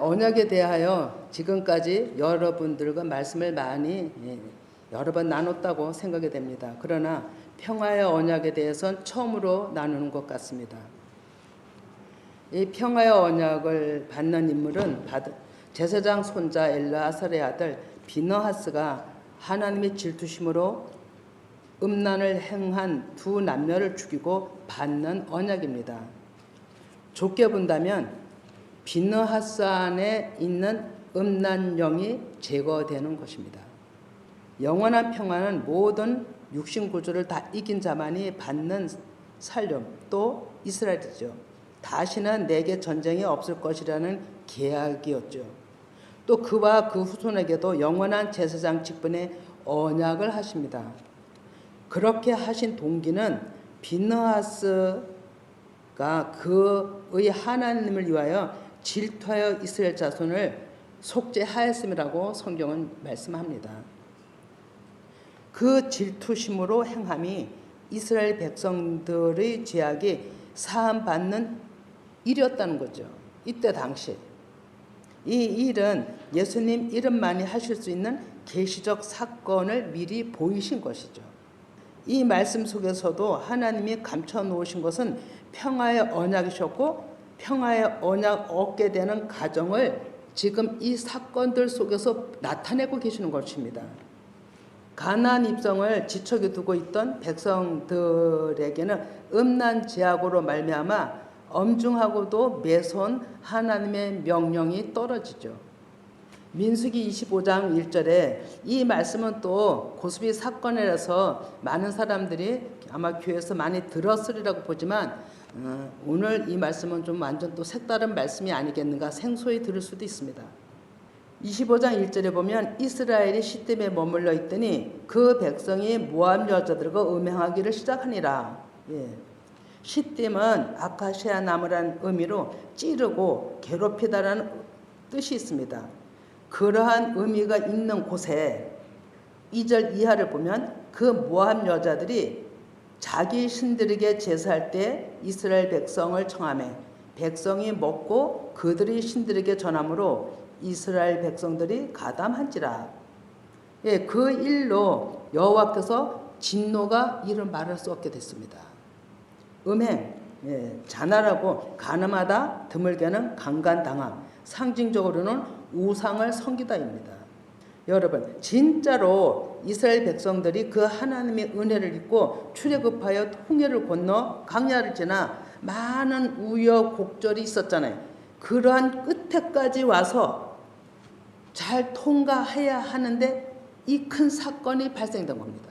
언약에 대하여 지금까지 여러분들과 말씀을 많이 여러 번 나눴다고 생각이 됩니다. 그러나 평화의 언약에 대해서는 처음으로 나누는 것 같습니다. 이 평화의 언약을 받는 인물은 제사장 손자 엘르아살의 아들 비느하스가 하나님의 질투심으로 음란을 행한 두 남녀를 죽이고 받는 언약입니다. 좁게 본다면 비느하스 안에 있는 음란 영이 제거되는 것입니다. 영원한 평화는 모든 육신 구조를 다 이긴 자만이 받는 살림, 또 이스라엘이죠. 다시는 내게 전쟁이 없을 것이라는 계약이었죠. 또 그와 그 후손에게도 영원한 제사장 직분의 언약을 하십니다. 그렇게 하신 동기는 비느하스가 그의 하나님을 위하여 질투하여 이스라엘 자손을 속죄하였음이라고 성경은 말씀합니다. 그 질투심으로 행함이 이스라엘 백성들의 죄악이 사함받는 일이었다는 거죠. 이때 당시 이 일은 예수님 이름만이 하실 수 있는 계시적 사건을 미리 보이신 것이죠. 이 말씀 속에서도 하나님이 감춰 놓으신 것은 평화의 언약이셨고 평화의 언약 얻게 되는 과정을 지금 이 사건들 속에서 나타내고 계시는 것입니다. 가나안 입성을 지척에 두고 있던 백성들에게는 음란 제약으로 말미암아 엄중하고도 매서운 하나님의 명령이 떨어지죠. 민수기 25장 1절에 이 말씀은 또 고스비 사건이라서 많은 사람들이 아마 교회에서 많이 들었으리라고 보지만 오늘 이 말씀은 좀 완전 또 색다른 말씀이 아니겠는가 생소히 들을 수도 있습니다. 25장 1절에 보면 이스라엘이 시딤에 머물러 있더니 그 백성이 모압 여자들과 음행하기를 시작하니라. 시딤은 아카시아 나무라는 의미로 찌르고 괴롭히다라는 뜻이 있습니다. 그러한 의미가 있는 곳에 2절 이하를 보면 그 모압 여자들이 자기 신들에게 제사할 때 이스라엘 백성을 청하매 백성이 먹고 그들이 신들에게 전함으로 이스라엘 백성들이 가담한지라. 그 일로 여호와께서 진노가 이를 말할 수 없게 됐습니다. 음행, 자날하고 간음하다, 드물게는 강간당함, 상징적으로는 우상을 섬기다입니다. 여러분, 진짜로 이스라엘 백성들이 그 하나님의 은혜를 입고 출애굽하여 홍해를 건너 강야를 지나 많은 우여곡절이 있었잖아요. 그러한 끝에까지 와서 잘 통과해야 하는데 이 큰 사건이 발생된 겁니다.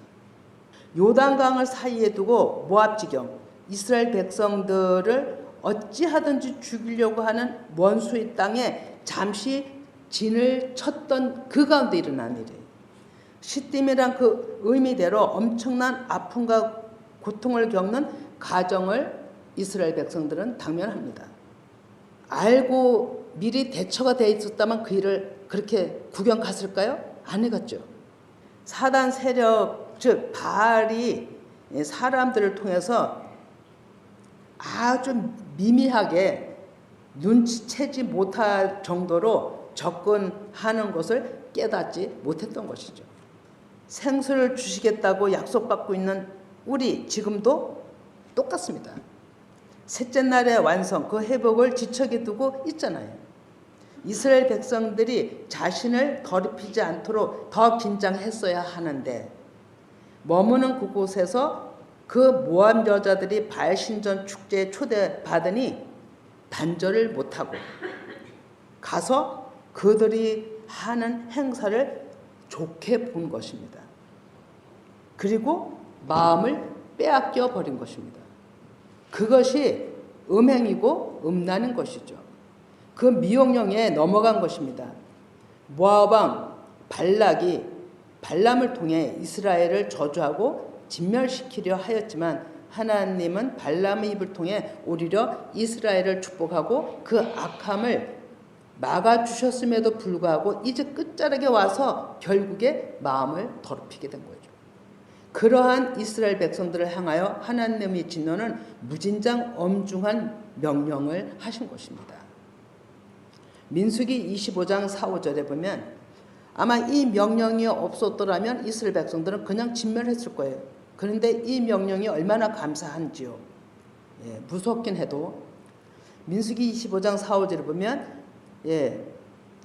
요단강을 사이에 두고 모압 지경 이스라엘 백성들을 어찌하든지 죽이려고 하는 원수의 땅에 잠시 진을 쳤던 그 가운데 일어난 일이에요. 시딤이란 그 의미대로 엄청난 아픔과 고통을 겪는 가정을 이스라엘 백성들은 당면합니다. 알고 미리 대처가 되어 있었다면 그 일을 그렇게 구경 갔을까요? 안 해갔죠. 사단 세력, 즉 바알이 사람들을 통해서 아주 미미하게 눈치채지 못할 정도로 접근하는 것을 깨닫지 못했던 것이죠. 생수를 주시겠다고 약속받고 있는 우리 지금도 똑같습니다. 셋째 날의 완성, 그 회복을 지척에 두고 있잖아요. 이스라엘 백성들이 자신을 더럽히지 않도록 더 긴장했어야 하는데 머무는 그곳에서 그 모압 여자들이 바알 신전 축제에 초대받으니 단절을 못하고 가서 그들이 하는 행사를 좋게 본 것입니다. 그리고 마음을 빼앗겨 버린 것입니다. 그것이 음행이고 음란인 것이죠. 그 미혹령에 넘어간 것입니다. 모압 왕 발락이 발람을 통해 이스라엘을 저주하고 진멸시키려 하였지만 하나님은 발람의 입을 통해 오히려 이스라엘을 축복하고 그 악함을 막아주셨음에도 불구하고 이제 끝자락에 와서 결국에 마음을 더럽히게 된 거죠. 그러한 이스라엘 백성들을 향하여 하나님의 진노는 무진장 엄중한 명령을 하신 것입니다. 민수기 25장 4, 5절에 보면 아마 이 명령이 없었더라면 이스라엘 백성들은 그냥 진멸했을 거예요. 그런데 이 명령이 얼마나 감사한지요. 예, 무섭긴 해도 민수기 25장 4, 5절을 보면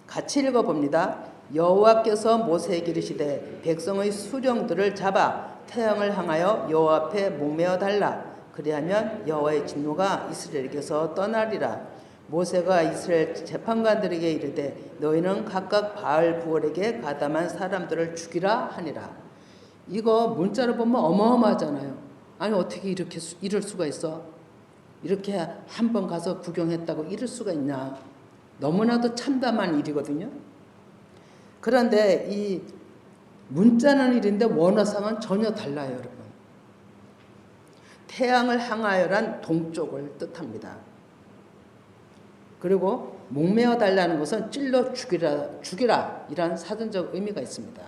같이 읽어봅니다. 여호와께서 모세에게 이르시되 백성의 수령들을 잡아 태양을 향하여 여호와 앞에 목매어 달라. 그리하면 여호와의 진노가 이스라엘에게서 떠나리라. 모세가 이스라엘 재판관들에게 이르되 너희는 각각 바알 부월에게 가담한 사람들을 죽이라 하니라. 이거 문자로 보면 어마어마하잖아요. 아니 어떻게 이렇게 이럴 수가 있어? 이렇게 한 번 가서 구경했다고 이럴 수가 있냐? 너무나도 참담한 일이거든요. 그런데 이 문자는 일인데 원어상은 전혀 달라요, 여러분. 태양을 향하여란 동쪽을 뜻합니다. 그리고 목매어 달라는 것은 찔러 죽이라 이란 사전적 의미가 있습니다.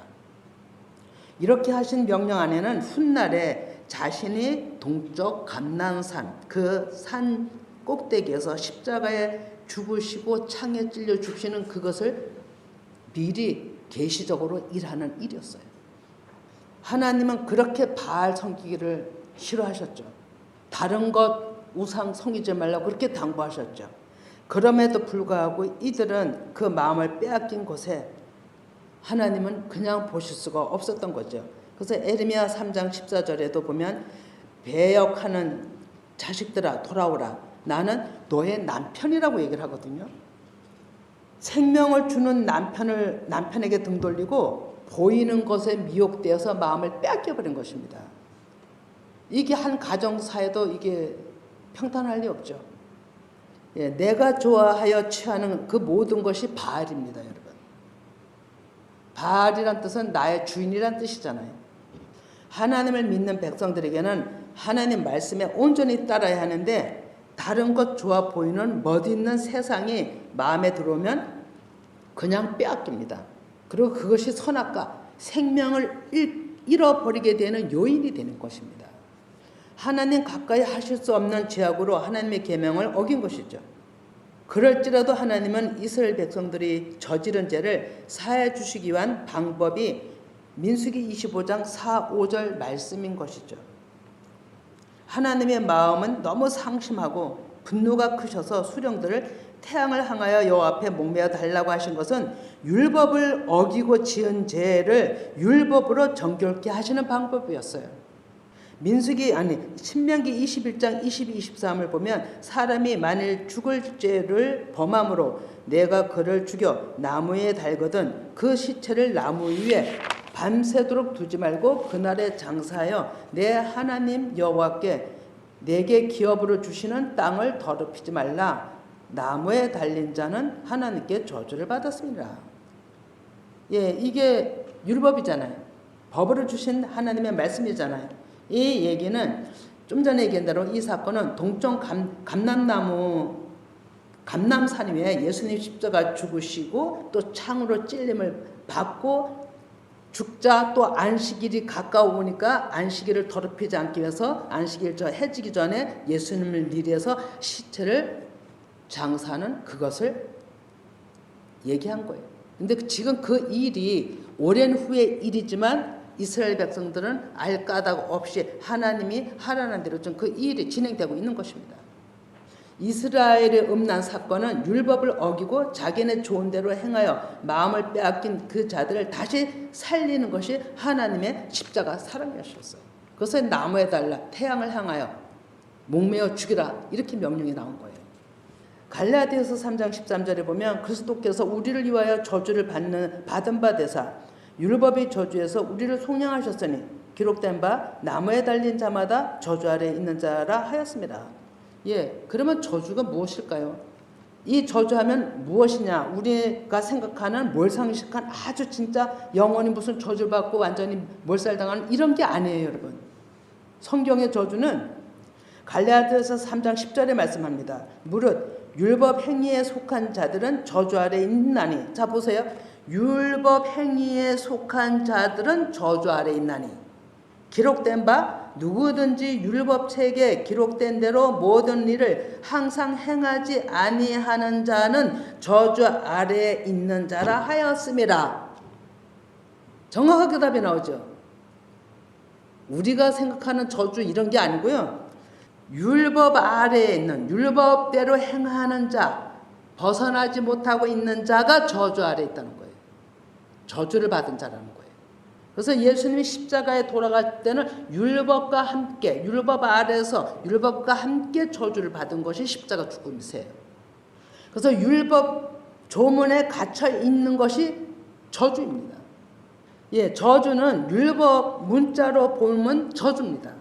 이렇게 하신 명령 안에는 훗날에 자신이 동쪽 감난산 그 산 꼭대기에서 십자가에 죽으시고 창에 찔려 죽으시는 그것을 미리 계시적으로 일하는 일이었어요. 하나님은 그렇게 바알 섬기기를 싫어하셨죠. 다른 것 우상 섬기지 말라고 그렇게 당부하셨죠. 그럼에도 불구하고 이들은 그 마음을 빼앗긴 곳에 하나님은 그냥 보실 수가 없었던 거죠. 그래서 에레미야 3장 14절에도 보면 배역하는 자식들아 돌아오라. 나는 너의 남편이라고 얘기를 하거든요. 생명을 주는 남편에게 등 돌리고 보이는 것에 미혹되어서 마음을 빼앗겨버린 것입니다. 이게 한 가정사에도 이게 평탄할 리 없죠. 내가 좋아하여 취하는 그 모든 것이 바알입니다, 여러분. 바알이란 뜻은 나의 주인이란 뜻이잖아요. 하나님을 믿는 백성들에게는 하나님 말씀에 온전히 따라야 하는데 다른 것 좋아 보이는 멋있는 세상이 마음에 들어오면 그냥 빼앗깁니다. 그리고 그것이 선악과 생명을 잃어버리게 되는 요인이 되는 것입니다. 하나님 가까이 하실 수 없는 죄악으로 하나님의 계명을 어긴 것이죠. 그럴지라도 하나님은 이스라엘 백성들이 저지른 죄를 사해 주시기 위한 방법이 민수기 25장 4, 5절 말씀인 것이죠. 하나님의 마음은 너무 상심하고 분노가 크셔서 수령들을 태양을 향하여 여호와 앞에 목매어 달라고 하신 것은 율법을 어기고 지은 죄를 율법으로 정결케 하시는 방법이었어요. 신명기 21장 22, 23을 보면 사람이 만일 죽을 죄를 범함으로 내가 그를 죽여 나무에 달거든 그 시체를 나무 위에 밤새도록 두지 말고 그날에 장사하여 내 하나님 여호와께 내게 기업으로 주시는 땅을 더럽히지 말라. 나무에 달린 자는 하나님께 저주를 받았습니다. 이게 율법이잖아요. 법으로 주신 하나님의 말씀이잖아요. 이 얘기는 좀 전에 얘기한 대로 이 사건은 동쪽 감남산 위에 예수님 십자가 죽으시고 또 창으로 찔림을 받고 죽자 또 안식일이 가까우니까 안식일을 더럽히지 않기 위해서 안식일 해지기 전에 예수님을 미리해서 시체를 장사하는 그것을 얘기한 거예요. 근데 지금 그 일이 오랜 후의 일이지만 이스라엘 백성들은 알 까닭 없이 하나님이 하라는 대로 좀 그 일이 진행되고 있는 것입니다. 이스라엘의 음란 사건은 율법을 어기고 자기네 좋은 대로 행하여 마음을 빼앗긴 그 자들을 다시 살리는 것이 하나님의 십자가 사랑이었어요. 그래서 나무에 달라 태양을 향하여 목매어 죽이라 이렇게 명령이 나온 거예요. 갈라디아서 3장 13절에 보면 그리스도께서 우리를 위하여 저주를 받은 바 되사 율법의 저주에서 우리를 속량하셨으니 기록된 바 나무에 달린 자마다 저주 아래 있는 자라 하였습니다. 그러면 저주가 무엇일까요? 이 저주하면 무엇이냐? 우리가 생각하는 몰상식한 아주 진짜 영원히 무슨 저주를 받고 완전히 몰살당하는 이런 게 아니에요, 여러분. 성경의 저주는 갈라디아서 3장 10절에 말씀합니다. 무릇 율법 행위에 속한 자들은 저주 아래 있나니. 자 보세요. 율법 행위에 속한 자들은 저주 아래 있나니. 기록된 바 누구든지 율법책에 기록된 대로 모든 일을 항상 행하지 아니하는 자는 저주 아래에 있는 자라 하였음이라. 정확하게 답이 나오죠. 우리가 생각하는 저주 이런 게 아니고요. 율법 아래에 있는, 율법대로 행하는 자, 벗어나지 못하고 있는 자가 저주 아래에 있다는 거예요. 저주를 받은 자라는 거예요. 그래서 예수님이 십자가에 돌아갈 때는 율법과 함께, 율법 아래에서 율법과 함께 저주를 받은 것이 십자가 죽음이세요. 그래서 율법 조문에 갇혀 있는 것이 저주입니다. 예, 저주는 율법 문자로 보면 저주입니다.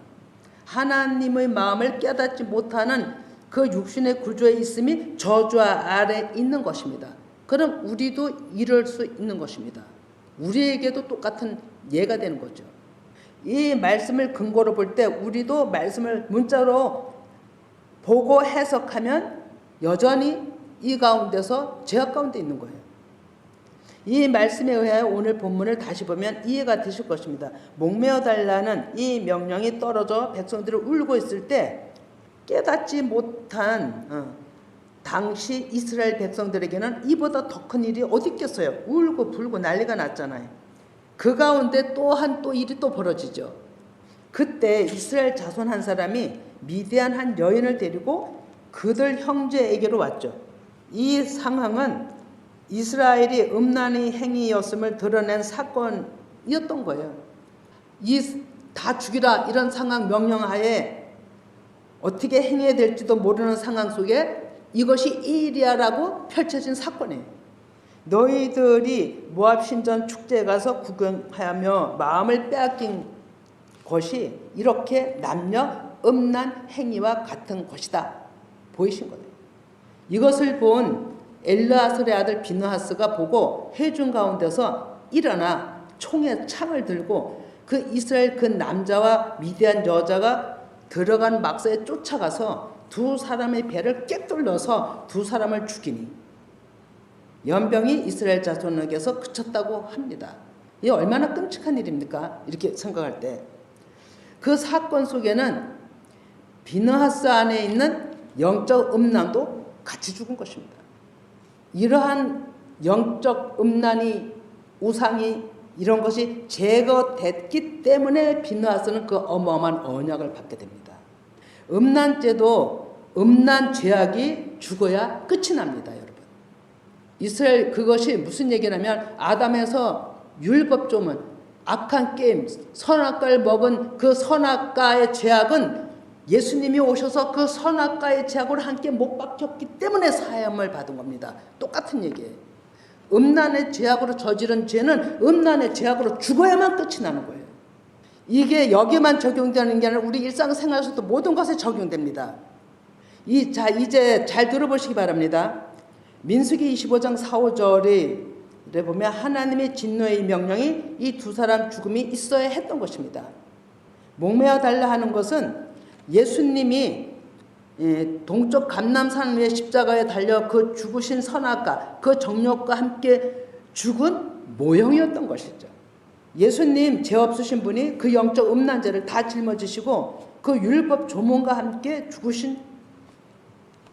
하나님의 마음을 깨닫지 못하는 그 육신의 구조에 있음이 저주 아래 있는 것입니다. 그럼 우리도 이럴 수 있는 것입니다. 우리에게도 똑같은 예가 되는 거죠. 이 말씀을 근거로 볼 때 우리도 말씀을 문자로 보고 해석하면 여전히 이 가운데서 죄악 가운데 있는 거예요. 이 말씀에 의하여 오늘 본문을 다시 보면 이해가 되실 것입니다. 목매어 달라는 이 명령이 떨어져 백성들을 울고 있을 때 깨닫지 못한 당시 이스라엘 백성들에게는 이보다 더 큰 일이 어디 있겠어요. 울고 불고 난리가 났잖아요. 그 가운데 또 일이 또 벌어지죠. 그때 이스라엘 자손 한 사람이 미디안 한 여인을 데리고 그들 형제에게로 왔죠. 이 상황은 이스라엘이 음란의 행위였음을 드러낸 사건이었던 거예요. 다 죽이라 이런 상황 명령하에 어떻게 행해야 될지도 모르는 상황 속에 이것이 일이야라고 펼쳐진 사건이에요. 너희들이 모압 신전 축제에 가서 구경하며 마음을 빼앗긴 것이 이렇게 남녀 음란 행위와 같은 것이다 보이신 거예요. 이것을 본 엘르아설의 아들 비느하스가 보고 회중 가운데서 일어나 총에 창을 들고 그 이스라엘 그 남자와 미디안 여자가 들어간 막사에 쫓아가서 두 사람의 배를 꿰뚫려서 두 사람을 죽이니 연병이 이스라엘 자손에게서 그쳤다고 합니다. 이게 얼마나 끔찍한 일입니까? 이렇게 생각할 때 그 사건 속에는 비느하스 안에 있는 영적 음란도 같이 죽은 것입니다. 이러한 영적 음란이 우상이 이런 것이 제거됐기 때문에 비느하스는 그 어마어마한 언약을 받게 됩니다. 음란죄도 음란 죄악이 죽어야 끝이 납니다, 여러분. 이스라엘 그것이 무슨 얘기냐면 아담에서 율법 조문, 악한 게임, 선악과를 먹은 그 선악과의 죄악은 예수님이 오셔서 그 선악과의 죄악으로 함께 못 박혔기 때문에 사함을 받은 겁니다. 똑같은 얘기예요. 음란의 죄악으로 저지른 죄는 음란의 죄악으로 죽어야만 끝이 나는 거예요. 이게 여기만 적용되는 게 아니라 우리 일상생활에서도 모든 것에 적용됩니다. 자, 이제 잘 들어보시기 바랍니다. 민수기 25장 4, 5절에 보면 하나님의 진노의 명령이 이 두 사람 죽음이 있어야 했던 것입니다. 목매어 달라 하는 것은 예수님이 동쪽 감람산 위에 십자가에 달려 그 죽으신 선악과 그 정욕과 함께 죽은 모형이었던 것이죠. 예수님 죄 없으신 분이 그 영적 음란죄를 다 짊어지시고 그 율법 조문과 함께 죽으신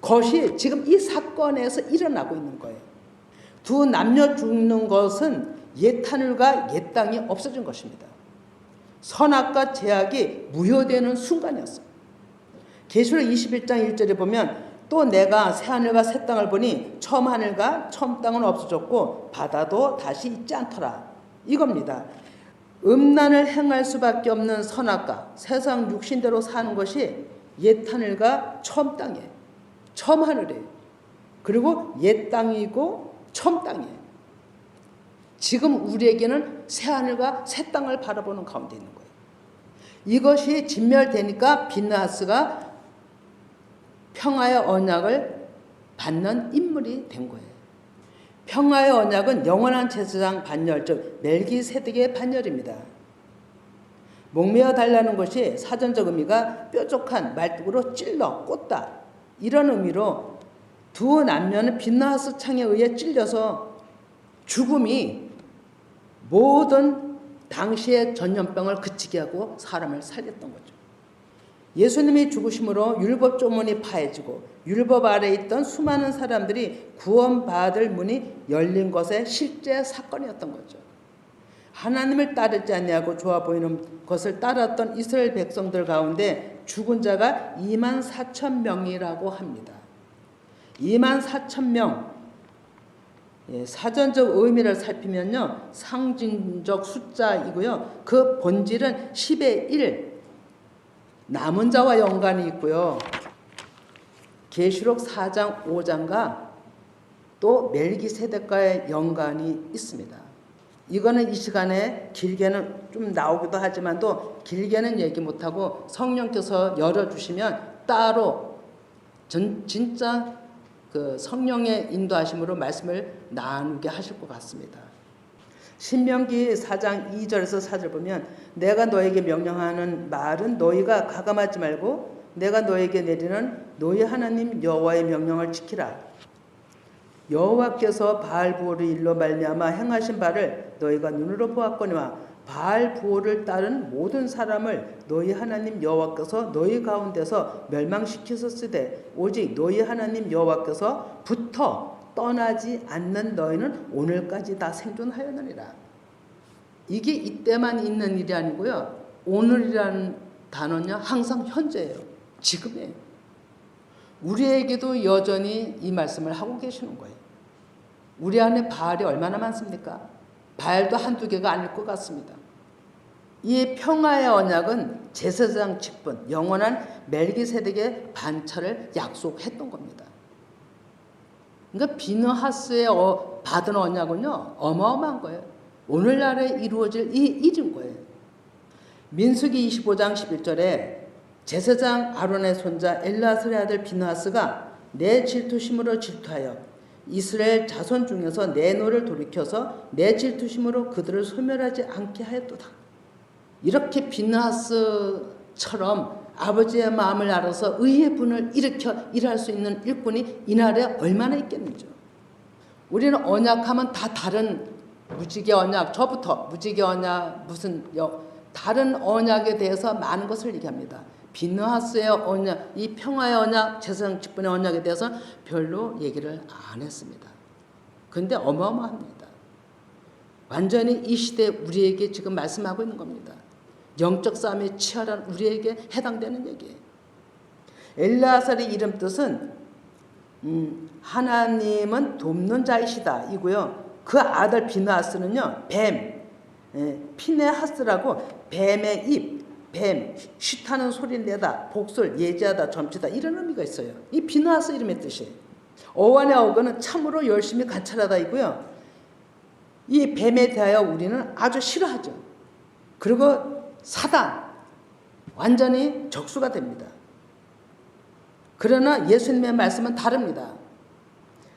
것이 지금 이 사건에서 일어나고 있는 거예요. 두 남녀 죽는 것은 옛 하늘과 옛 땅이 없어진 것입니다. 선악과 죄악이 무효되는 순간이었어요. 계시록 21장 1절에 보면 또 내가 새 하늘과 새 땅을 보니 처음 하늘과 처음 땅은 없어졌고 바다도 다시 있지 않더라. 이겁니다. 음란을 행할 수밖에 없는 선악과 세상 육신대로 사는 것이 옛 하늘과 처음 땅이에요. 처음 하늘이에요. 그리고 옛 땅이고 처음 땅이에요. 지금 우리에게는 새 하늘과 새 땅을 바라보는 가운데 있는 거예요. 이것이 진멸되니까 비느하스가 평화의 언약을 받는 인물이 된 거예요. 평화의 언약은 영원한 제사장 반열, 즉 멜기세덱의 반열입니다. 목매어 달라는 것이 사전적 의미가 뾰족한 말뚝으로 찔러 꽂다 이런 의미로 두 남녀는 비느하스 창에 의해 찔려서 죽음이 모든 당시의 전염병을 그치게 하고 사람을 살렸던 거죠. 예수님이 죽으심으로 율법 조문이 파해지고 율법 아래에 있던 수많은 사람들이 구원받을 문이 열린 것의 실제 사건이었던 거죠. 하나님을 따르지 아니하고 좋아 보이는 것을 따랐던 이스라엘 백성들 가운데 죽은 자가 24,000명이라고 합니다. 24,000명. 사전적 의미를 살피면요, 상징적 숫자이고요, 그 본질은 10의 1, 남은 자와 연관이 있고요, 계시록 4장 5장과 또 멜기세덱과의 연관이 있습니다. 이거는 이 시간에 길게는 좀 나오기도 하지만 또 길게는 얘기 못하고 성령께서 열어주시면 따로 진짜 그 성령의 인도하심으로 말씀을 나누게 하실 것 같습니다. 신명기 4장 2절에서 4절 보면 내가 너에게 명령하는 말은 너희가 가감하지 말고 내가 너에게 내리는 너희 하나님 여호와의 명령을 지키라. 여호와께서 바알 부호를 일로 말미암아 행하신 바를 너희가 눈으로 보았거니와 바알 부호를 따른 모든 사람을 너희 하나님 여호와께서 너희 가운데서 멸망시키셨으되 오직 너희 하나님 여호와께서부터 떠나지 않는 너희는 오늘까지 다 생존하였느니라. 이게 이때만 있는 일이 아니고요, 오늘이라는 단어는 항상 현재예요. 지금이에요. 우리에게도 여전히 이 말씀을 하고 계시는 거예요. 우리 안에 바알이 얼마나 많습니까? 바알도 한두 개가 아닐 것 같습니다. 이 평화의 언약은 제사장 직분, 영원한 멜기세덱의 반차를 약속했던 겁니다. 그러니까 비느하스의 받은 언약은요, 어마어마한 거예요. 오늘날에 이루어질 이 일인 거예요. 민수기 25장 11절에 제사장 아론의 손자 엘르아살의 아들 비느하스가 내 질투심으로 질투하여 이스라엘 자손 중에서 내 노를 돌이켜서 내 질투심으로 그들을 소멸하지 않게 하였도다. 이렇게 비느하스처럼 아버지의 마음을 알아서 의의 분을 일으켜 일할 수 있는 일꾼이 이날에 얼마나 있겠는지요. 우리는 언약하면 다 다른 무지개 언약, 저부터 무지개 언약 무슨 다른 언약에 대해서 많은 것을 얘기합니다. 비느하스의 언약, 이 평화의 언약, 제사장 직분의 언약에 대해서 별로 얘기를 안 했습니다. 그런데 어마어마합니다. 완전히 이 시대에 우리에게 지금 말씀하고 있는 겁니다. 영적 싸움에 치열한 우리에게 해당되는 얘기예요. 엘르아살의 이름 뜻은 하나님은 돕는 자이시다 이고요. 그 아들 비느하스는요, 뱀, 피네하스라고 뱀의 입, 뱀, 쉬타는 소리를 내다, 복술, 예지하다, 점치다 이런 의미가 있어요. 이 비느하스 이름의 뜻이에요. 어원의 어근은 참으로 열심히 관찰하다 이고요. 이 뱀에 대하여 우리는 아주 싫어하죠. 그리고 사단, 완전히 적수가 됩니다. 그러나 예수님의 말씀은 다릅니다.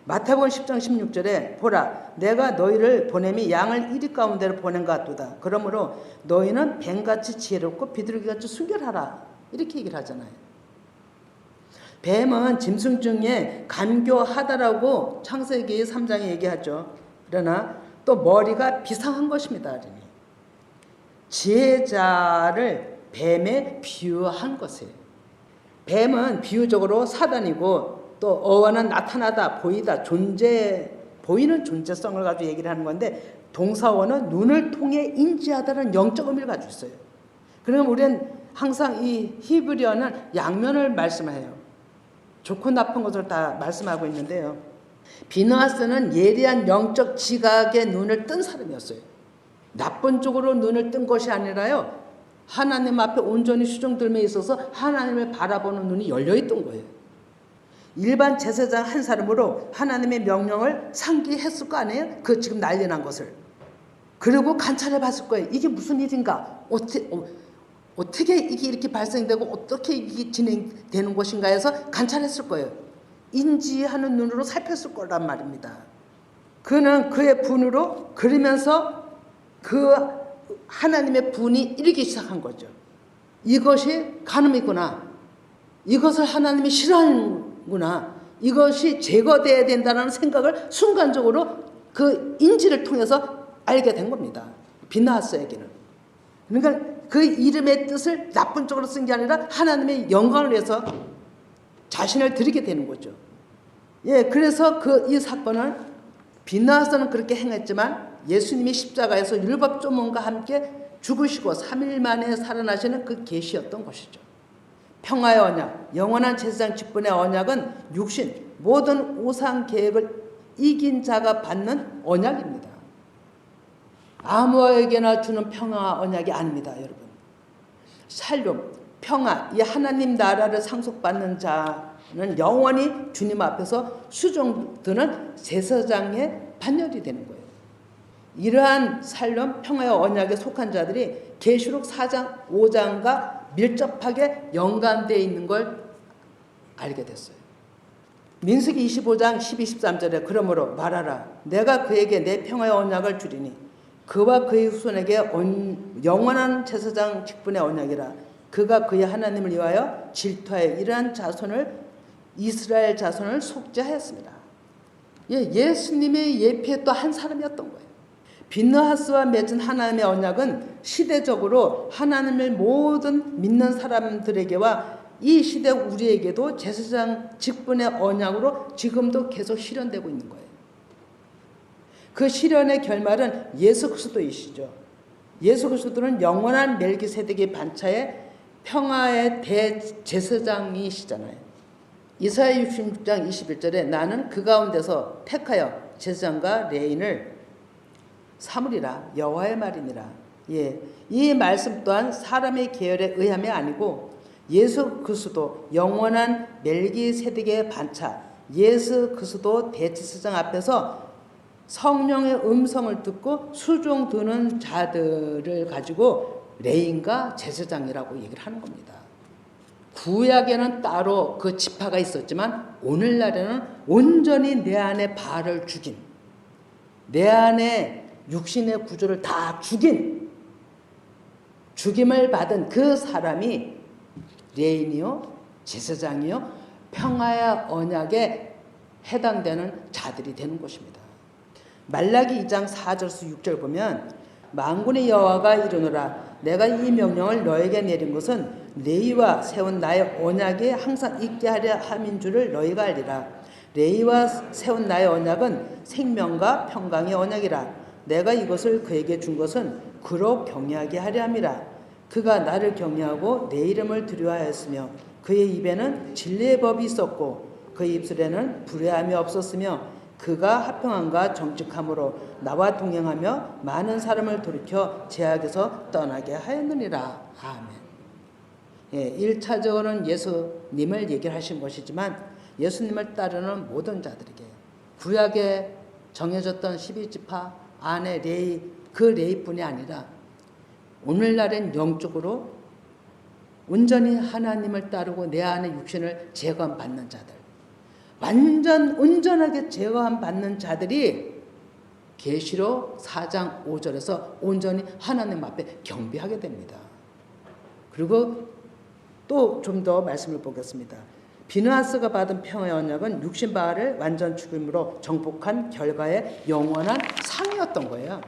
마태복음 10장 16절에 보라 내가 너희를 보냄이 양을 이리 가운데로 보낸 것 같도다. 그러므로 너희는 뱀같이 지혜롭고 비둘기같이 순결하라. 이렇게 얘기를 하잖아요. 뱀은 짐승 중에 간교하다라고 창세기 3장에 얘기하죠. 그러나 또 머리가 비상한 것입니다. 지혜자를 뱀에 비유한 것이에요. 뱀은 비유적으로 사단이고 또 어원은 나타나다, 보이다, 보이는 존재성을 가지고 얘기를 하는 건데 동사원은 눈을 통해 인지하다는 영적 의미를 가지고 있어요. 그러면 우리는 항상 이 히브리어는 양면을 말씀해요. 좋고 나쁜 것을 다 말씀하고 있는데요. 비느하스는 예리한 영적 지각의 눈을 뜬 사람이었어요. 나쁜 쪽으로 눈을 뜬 것이 아니라요, 하나님 앞에 온전히 수종들매 있어서 하나님을 바라보는 눈이 열려있던 거예요. 일반 제사장 한 사람으로 하나님의 명령을 상기했을 거 아니에요? 그 지금 난리 난 것을. 그리고 관찰해 봤을 거예요. 이게 무슨 일인가? 어떻게 이게 이렇게 발생되고 어떻게 이게 진행되는 것인가 해서 관찰했을 거예요. 인지하는 눈으로 살폈을 거란 말입니다. 그는 그의 분으로 그러면서 그 하나님의 분이 일기 시작한 거죠. 이것이 간음이구나. 이것을 하나님이 싫어하는구나. 이것이 제거돼야 된다는 생각을 순간적으로 그 인지를 통해서 알게 된 겁니다. 비느하스에게는. 그러니까 그 이름의 뜻을 나쁜 쪽으로 쓴 게 아니라 하나님의 영광을 위해서 자신을 드리게 되는 거죠. 예, 그래서 이 사건을 비나와서는 그렇게 행했지만 예수님이 십자가에서 율법조문과 함께 죽으시고 3일 만에 살아나시는 그 계시였던 것이죠. 평화의 언약, 영원한 제사장 직분의 언약은 육신, 모든 우상 계획을 이긴 자가 받는 언약입니다. 아무에게나 주는 평화 언약이 아닙니다, 여러분. 샬롬, 평화, 이 하나님 나라를 상속받는 자는 영원히 주님 앞에서 수종드는 제사장의 반열이 되는 거예요. 이러한 샬롬, 평화의 언약에 속한 자들이 계시록 4장, 5장과 밀접하게 연관되어 있는 걸 알게 됐어요. 민수기 25장 12, 13절에 그러므로 말하라. 내가 그에게 내 평화의 언약을 주리니 그와 그의 후손에게 영원한 제사장 직분의 언약이라. 그가 그의 하나님을 위하여 질투하여 이러한 자손을 이스라엘 자손을 속죄하였습니다. 예수님의 예표의 또 한 사람이었던 거예요. 비느하스와 맺은 하나님의 언약은 시대적으로 하나님을 모든 믿는 사람들에게와 이 시대 우리에게도 제사장 직분의 언약으로 지금도 계속 실현되고 있는 거예요. 그 실현의 결말은 예수 그리스도이시죠. 예수 그리스도는 영원한 멜기세덱의 반차의 평화의 대제사장이시잖아요. 이사야 66장 21절에 나는 그 가운데서 택하여 제사장과 레인을 삼으리라. 여호와의 말이니라. 예, 이 말씀 또한 사람의 계열에 의함이 아니고 예수 그리스도 영원한 멜기세덱의 반차, 예수 그리스도 대제사장 앞에서 성령의 음성을 듣고 수종 드는 자들을 가지고 레인과 제사장이라고 얘기를 하는 겁니다. 구약에는 따로 그 지파가 있었지만 오늘날에는 온전히 내 안에 바알을 죽인, 내 안에 육신의 구조를 다 죽인, 죽임을 받은 그 사람이 레인이요, 제사장이요, 평화의 언약에 해당되는 자들이 되는 것입니다. 말라기 2장 4절에서 6절 보면 만군의 여호와가 이르노라. 내가 이 명령을 너에게 내린 것은 레위와 세운 나의 언약에 항상 있게 하려 함인 줄을 너희가 알리라. 레위와 세운 나의 언약은 생명과 평강의 언약이라. 내가 이것을 그에게 준 것은 그로 경외하게 하려 함이라. 그가 나를 경외하고 내 이름을 두려워하였으며 그의 입에는 진리의 법이 있었고 그의 입술에는 불의함이 없었으며 그가 합평함과 정직함으로 나와 동행하며 많은 사람을 돌이켜 죄악에서 떠나게 하였느니라. 아멘. 예, 1차적으로는 예수님을 얘기하신 것이지만 예수님을 따르는 모든 자들에게 구약에 정해졌던 12지파 안에 레위, 그 레위뿐이 아니라 오늘날엔 영적으로 온전히 하나님을 따르고 내 안에 육신을 제거받는 자들, 완전 온전하게 제거받는 자들이 계시록 4장 5절에서 온전히 하나님 앞에 경배하게 됩니다. 그리고 또 좀 더 말씀을 보겠습니다. 비느하스가 받은 평화의 언약은 육신 바알을 완전 죽임으로 정복한 결과의 영원한 상이었던 거예요.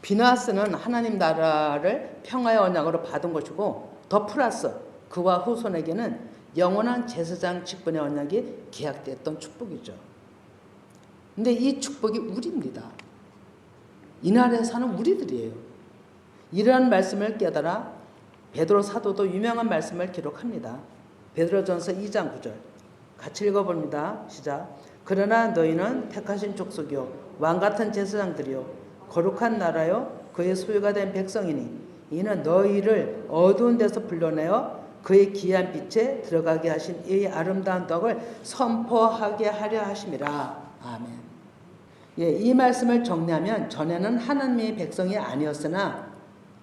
비느하스는 하나님 나라를 평화의 언약으로 받은 것이고 더 플러스 그와 후손에게는 영원한 제사장 직분의 언약이 계약됐던 축복이죠. 근데 이 축복이 우리입니다. 이 나라에 사는 우리들이에요. 이러한 말씀을 깨달아 베드로 사도도 유명한 말씀을 기록합니다. 베드로전서 2장 9절 같이 읽어봅니다. 시작. 그러나 너희는 택하신 족속이요 왕같은 제사장들이요 거룩한 나라요 그의 소유가 된 백성이니 이는 너희를 어두운 데서 불러내어 그의 귀한 빛에 들어가게 하신 이 아름다운 덕을 선포하게 하려 하심이라. 아멘. 예, 이 말씀을 정리하면 전에는 하나님의 백성이 아니었으나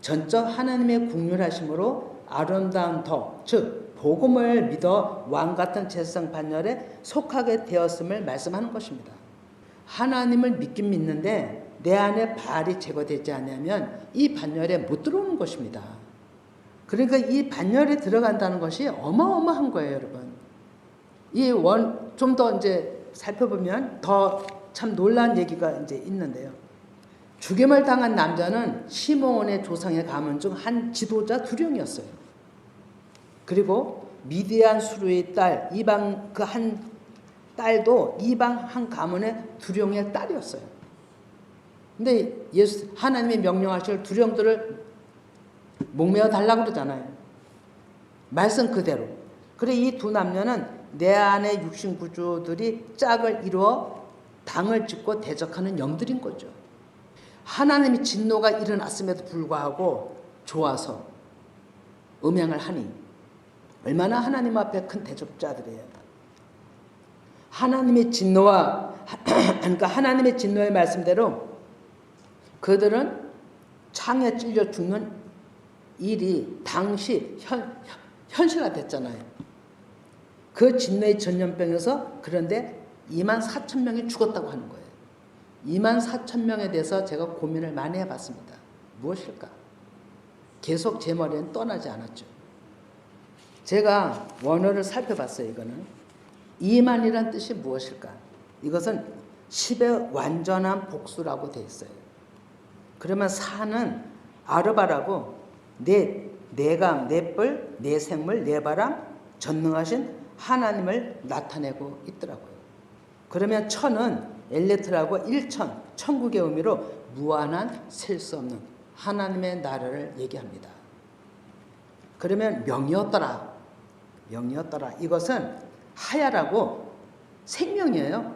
전적 하나님의 국률하심으로 아름다운 덕, 즉 복음을 믿어 왕같은 제사장 반열에 속하게 되었음을 말씀하는 것입니다. 하나님을 믿긴 믿는데 내 안에 바알이 제거되지 않으면 이 반열에 못 들어오는 것입니다. 그러니까 이 반열에 들어간다는 것이 어마어마한 거예요, 여러분. 좀 더 이제 살펴보면 더 참 놀라운 얘기가 이제 있는데요. 죽임을 당한 남자는 시므온의 조상의 가문 중 한 지도자 두령이었어요. 그리고 미디안 수르의 딸 이방 그 한 딸도 이방 한 가문의 두령의 딸이었어요. 근데 하나님이 명령하실 두령들을 목매어 달라고 그러잖아요. 말씀 그대로. 그래 이 두 남녀는 내 안의 육신 구조들이 짝을 이루어 당을 짓고 대적하는 영들인 거죠. 하나님의 진노가 일어났음에도 불구하고 좋아서 음행을 하니 얼마나 하나님 앞에 큰 대적자들이에요. 하나님의 진노와 그러니까 하나님의 진노의 말씀대로 그들은 창에 찔려 죽는 일이 당시 현실화됐잖아요. 그 진노의 전염병에서 그런데 24,000명이 죽었다고 하는 거예요. 24,000명에 대해서 제가 고민을 많이 해봤습니다. 무엇일까? 계속 제 머리는 떠나지 않았죠. 제가 원어를 살펴봤어요. 이거는 2만이란 뜻이 무엇일까? 이것은 10의 완전한 복수라고 되어 있어요. 그러면 4는 아르바라고 내감, 내뿔, 내생물, 내바람, 전능하신 하나님을 나타내고 있더라고요. 그러면 천은 엘레트라고 일천, 천국의 의미로 무한한 셀 수 없는 하나님의 나라를 얘기합니다. 그러면 명이었더라. 이것은 하야라고 생명이에요.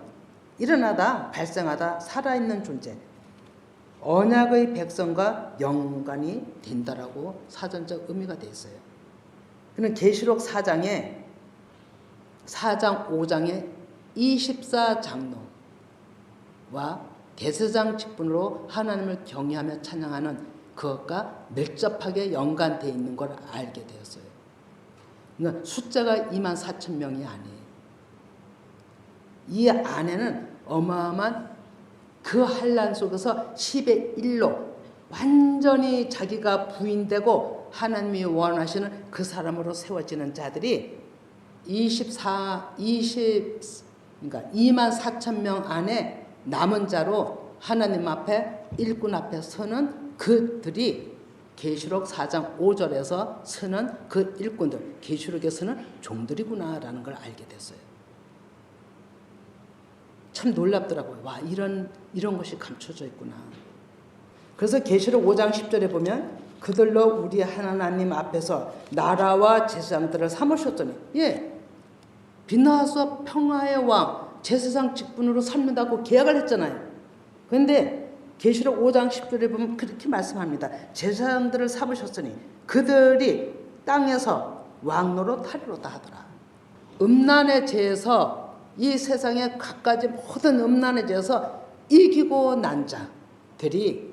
일어나다 발생하다 살아있는 존재. 언약의 백성과 연관이 된다라고 사전적 의미가 되어 있어요. 그는 계시록 4장 5장의 24장로와 대제사장 직분으로 하나님을 경외하며 찬양하는 그것과 밀접하게 연관되어 있는 걸 알게 되었어요. 그러니까 숫자가 24,000명이 아니에요. 이 안에는 어마어마한 그 환난 속에서 10의 1로 완전히 자기가 부인되고 하나님이 원하시는 그 사람으로 세워지는 자들이 24 그러니까 24,000명 안에 남은 자로 하나님 앞에 일꾼 앞에 서는 그들이 계시록 4장 5절에서 서는 그 일꾼들, 계시록에서는 종들이구나라는 걸 알게 됐어요. 참 놀랍더라고요. 와, 이런 것이 감춰져 있구나. 그래서 계시록 5장 10절에 보면 그들로 우리 하나님 앞에서 나라와 제사장들을 삼으셨더니 빛나서 평화의 왕 제사장 직분으로 삼는다고 계약을 했잖아요. 그런데 계시록 5장 10절에 보면 그렇게 말씀합니다. 제사장들을 삼으셨으니 그들이 땅에서 왕노릇 하리로다 하더라. 음란의 죄에서 이 세상의 갖가지 모든 음란의 죄에서 이기고 난 자들이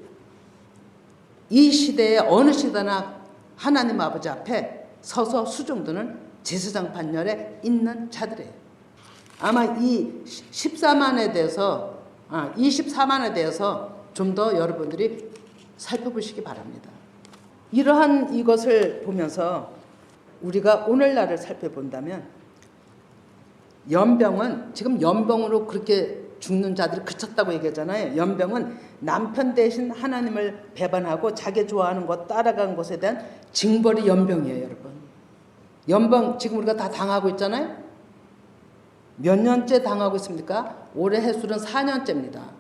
이 시대에 어느 시대나 하나님 아버지 앞에 서서 수종드는 제사장 판결에 있는 자들이에요. 아마 이 14만에 대해서 24만에 대해서 좀 더 여러분들이 살펴보시기 바랍니다. 이러한 이것을 보면서 우리가 오늘날을 살펴본다면 연병은 지금 연병으로 그렇게 죽는 자들이 그쳤다고 얘기하잖아요. 연병은 남편 대신 하나님을 배반하고 자기 좋아하는 것 따라간 것에 대한 징벌이 연병이에요, 여러분. 연병 지금 우리가 다 당하고 있잖아요. 몇 년째 당하고 있습니까? 올해 해수는 4년째입니다.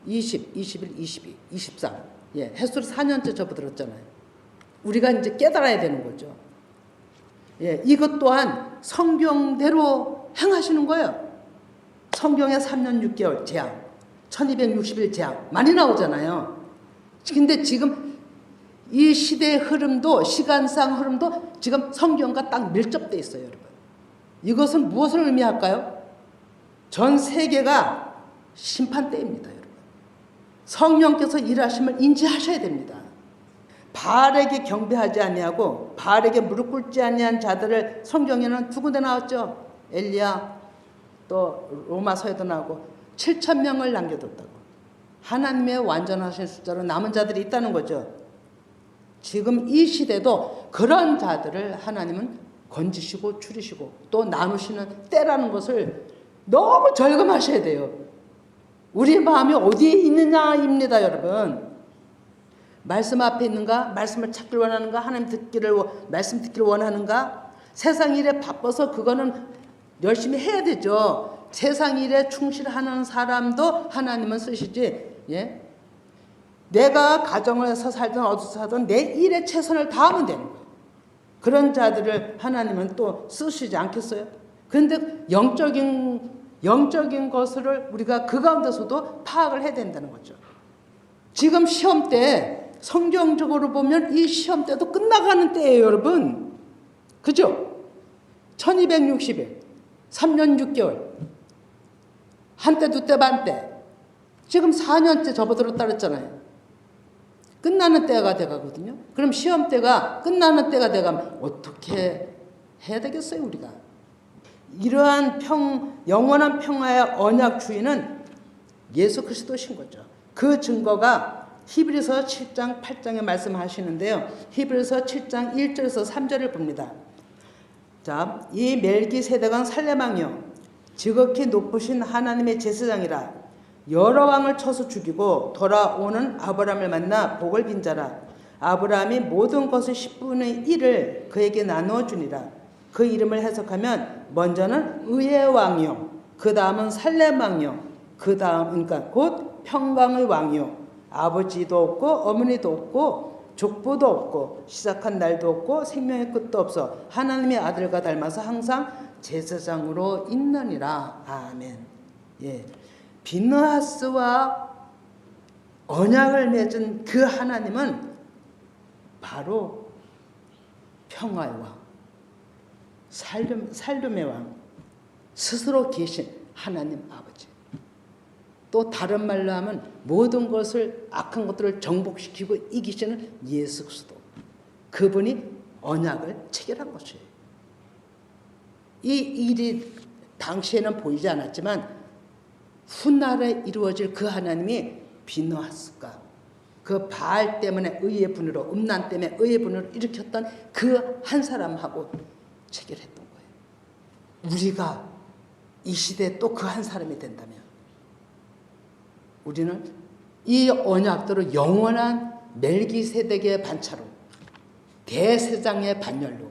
20, 21, 22, 23. 해수를 4년째 접어들었잖아요. 우리가 이제 깨달아야 되는 거죠. 이것 또한 성경대로 행하시는 거예요. 성경에 3년 6개월 재앙, 1260일 재앙 많이 나오잖아요. 근데 지금 이 시대의 흐름도 시간상 흐름도 지금 성경과 딱 밀접되어 있어요, 여러분. 이것은 무엇을 의미할까요? 전 세계가 심판 때입니다, 여러분. 성령께서 일하심을 인지하셔야 됩니다. 바알에게 경배하지 아니하고 바알에게 무릎 꿇지 아니한 자들을 성경에는 두 군데 나왔죠. 엘리야 또 로마서에도 나오고 7,000명을 남겨뒀다고. 하나님의 완전하신 숫자로 남은 자들이 있다는 거죠. 지금 이 시대도 그런 자들을 하나님은 건지시고 추리시고 또 나누시는 때라는 것을 너무 절감하셔야 돼요. 우리 마음이 어디에 있느냐입니다, 여러분. 말씀 앞에 있는가? 말씀을 찾기를 원하는가? 하나님 말씀 듣기를 원하는가? 세상 일에 바빠서 그거는 열심히 해야 되죠. 세상 일에 충실하는 사람도 하나님은 쓰시지. 예? 내가 가정을 해서 살든 어디서 살든 내 일에 최선을 다하면 되는 거예요. 그런 자들을 하나님은 또 쓰시지 않겠어요? 그런데 영적인 것을 우리가 그 가운데서도 파악을 해야 된다는 거죠. 지금 시험 때 성경적으로 보면 이 시험 때도 끝나가는 때예요, 여러분. 그죠? 1260일, 3년 6개월, 한때 두때 반때, 지금 4년째 접어들었다 그랬잖아요. 끝나는 때가 돼가거든요. 그럼 시험 때가 끝나는 때가 돼가면 어떻게 해야 되겠어요, 우리가? 이러한 영원한 평화의 언약 주인은 예수 그리스도신 거죠. 그 증거가 히브리서 7장 8장에 말씀하시는데요. 히브리서 7장 1절에서 3절을 봅니다. 자, 이 멜기세덱은 살레망이요 지극히 높으신 하나님의 제사장이라. 여러 왕을 쳐서 죽이고 돌아오는 아브라함을 만나 복을 빈 자라. 아브라함이 모든 것의 10분의 1을 그에게 나누어 주니라. 그 이름을 해석하면 먼저는 의의 왕이요, 그 다음은 살렘 왕이요, 그 다음 그러니까 곧 평강의 왕이요. 아버지도 없고 어머니도 없고 족보도 없고 시작한 날도 없고 생명의 끝도 없어 하나님의 아들과 닮아서 항상 제사장으로 있느니라. 아멘. 예. 비느하스와 언약을 맺은 그 하나님은 바로 평화의 왕, 살림의 왕, 스스로 계신 하나님 아버지. 또 다른 말로 하면 모든 것을 악한 것들을 정복시키고 이기시는 예수 그리스도. 그분이 언약을 체결한 것이에요. 이 일이 당시에는 보이지 않았지만 훗날에 이루어질 그 하나님이 비느하스가 그 바알 때문에 의의 분으로 음란 때문에 의의 분으로 일으켰던 그 한 사람하고 체결했던 거예요. 우리가 이 시대에 또 그 한 사람이 된다면 우리는 이 언약대로 영원한 멜기세덱의 반차로 대세장의 반열로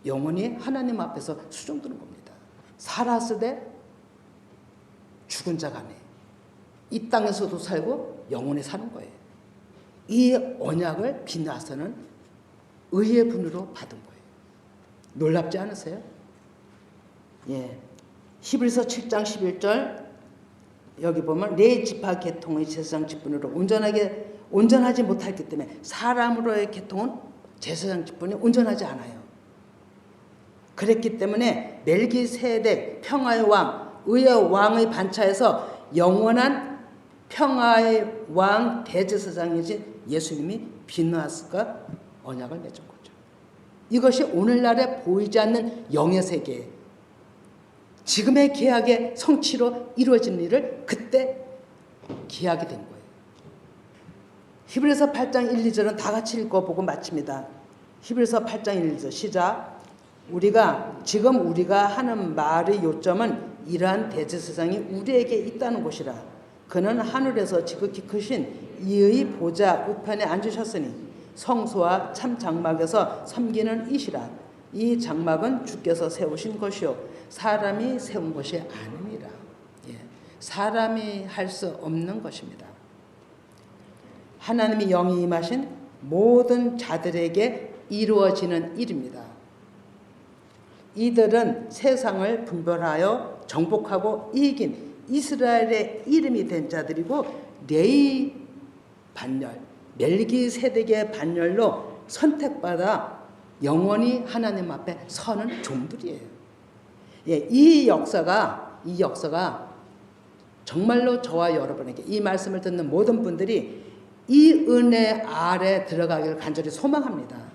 영원히 하나님 앞에서 수종드는 겁니다. 살았으되 죽은 자가 아니에요. 이 땅에서도 살고 영원히 사는 거예요. 이 언약을 비느하스는 의의 분으로 받은 거예요. 놀랍지 않으세요? 예. 히브리서 7장 11절 여기 보면 네 지파 계통의 제사장 직분으로 온전하지 못했기 때문에 사람으로의 계통은 제사장 직분이 온전하지 않아요. 그랬기 때문에 멜기세덱 평화의 왕, 의의 왕의 반차에서 영원한 평화의 왕 대제사장이신 예수님이 비느하스가 언약을 맺은 거죠. 이것이 오늘날에 보이지 않는 영의 세계에 지금의 계약의 성취로 이루어진 일을 그때 계약이 된 거예요. 히브리서 8장 1, 2절은 다 같이 읽어보고 마칩니다. 히브리서 8장 1, 2절 시작. 지금 우리가 하는 말의 요점은 이러한 대제사장이 우리에게 있다는 것이라. 그는 하늘에서 지극히 크신 이의 보좌 우편에 앉으셨으니 성소와 참 장막에서 섬기는 이시라. 이 장막은 주께서 세우신 것이요 사람이 세운 것이 아닙니다. 예. 사람이 할 수 없는 것입니다. 하나님이 영이 임하신 모든 자들에게 이루어지는 일입니다. 이들은 세상을 분별하여 정복하고 이긴 이스라엘의 이름이 된 자들이고 레위 반열, 멜기세덱의 반열로 선택받아 영원히 하나님 앞에 서는 종들이에요. 예, 이 역사가 정말로 저와 여러분에게 이 말씀을 듣는 모든 분들이 이 은혜 아래 들어가기를 간절히 소망합니다.